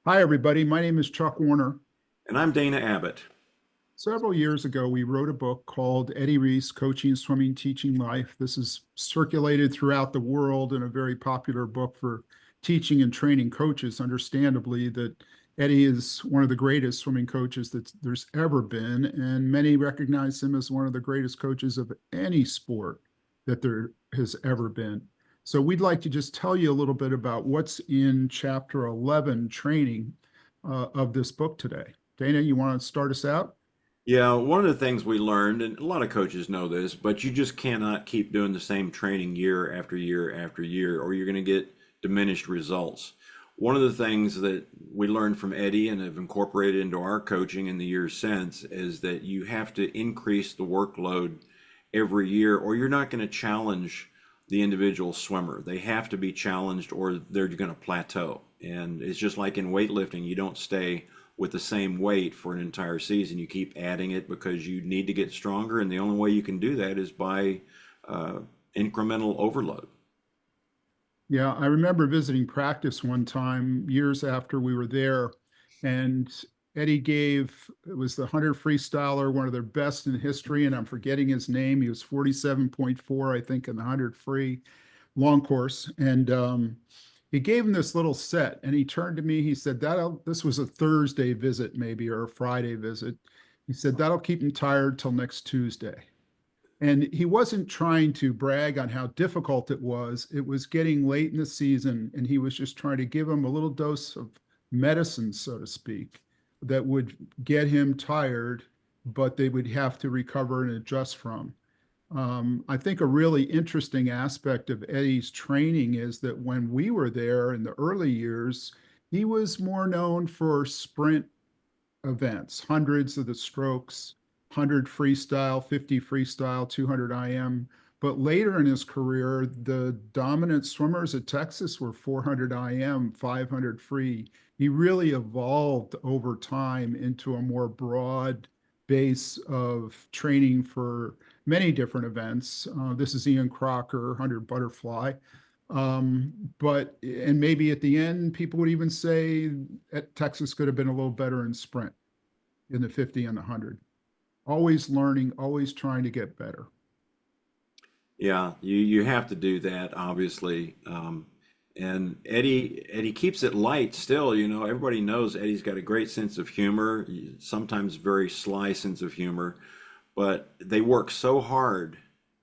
Hi, everybody. My name is Chuck Warner. And I'm Dana Abbott. Several years ago, we wrote a book called Eddie Reese Coaching, Swimming, Teaching Life. This is circulated throughout the world and a very popular book for teaching and training coaches. Understandably, that Eddie is one of the greatest swimming coaches that there's ever been, and many recognize him as one of the greatest coaches of any sport that there has ever been. So we'd like to just tell you a little bit about what's in chapter 11 training of this book today. Dana, you want to start us out? Yeah, one of the things we learned, and a lot of coaches know this, but you just cannot keep doing the same training year after year after year, or you're going to get diminished results. One of the things that we learned from Eddie and have incorporated into our coaching in the years since is that you have to increase the workload every year, or you're not going to challenge the individual swimmer. They have to be challenged, or they're going to plateau. And it's just like in weightlifting, you don't stay with the same weight for an entire season. You keep adding it because you need to get stronger, and the only way you can do that is by uh, incremental overload. Yeah, I remember visiting practice one time years after we were there, and Eddie gave, it was the 100 freestyler, one of their best in history, and I'm forgetting his name. He was 47.4, I think, in the 100 free long course. And he gave him this little set, and he turned to me. He said, this was a Thursday visit, maybe, or a Friday visit. He said, that'll keep him tired till next Tuesday. And he wasn't trying to brag on how difficult it was. It was getting late in the season, and he was just trying to give him a little dose of medicine, so to speak, that would get him tired, but they would have to recover and adjust from. I think a really interesting aspect of Eddie's training is that when we were there in the early years, he was more known for sprint events, hundreds of the strokes, 100 freestyle, 50 freestyle, 200 IM. But later in his career, the dominant swimmers at Texas were 400 IM, 500 free. He really evolved over time into a more broad base of training for many different events. This is Ian Crocker, 100 butterfly. And maybe at the end, people would even say at Texas could have been a little better in sprint in the 50 and the 100. Always learning, always trying to get better. Yeah, you have to do that, obviously. And Eddie keeps it light still. Everybody knows Eddie's got a great sense of humor, sometimes very sly sense of humor, but they work so hard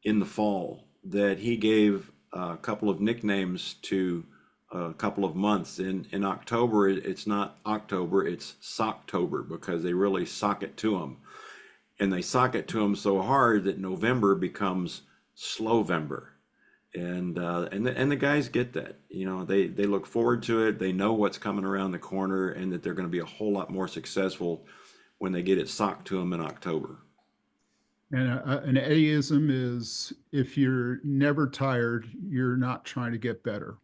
in the fall that he gave a couple of nicknames to a couple of months. In October, it's not October, it's Socktober because they really sock it to him. And they sock it to him so hard that November becomes Slowvember. And the guys get that. They look forward to it. They know what's coming around the corner and that they're going to be a whole lot more successful when they get it socked to them in October. And an Eddieism is if you're never tired, you're not trying to get better.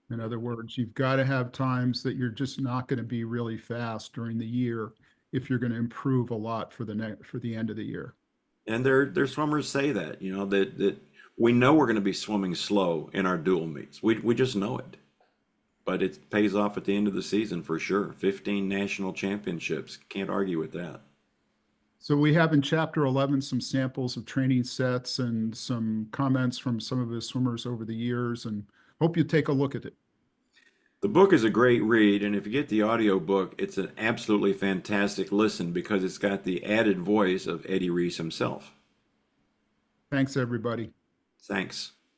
In other words, you've got to have times that you're just not going to be really fast during the year if you're going to improve a lot for the end of the year. And their swimmers say that, that we know we're going to be swimming slow in our dual meets. We just know it. But it pays off at the end of the season for sure. 15 national championships. Can't argue with that. So we have in chapter 11 some samples of training sets and some comments from some of his swimmers over the years, and hope you take a look at it. The book is a great read, and if you get the audio book, it's an absolutely fantastic listen because it's got the added voice of Eddie Reese himself. Thanks, everybody. Thanks.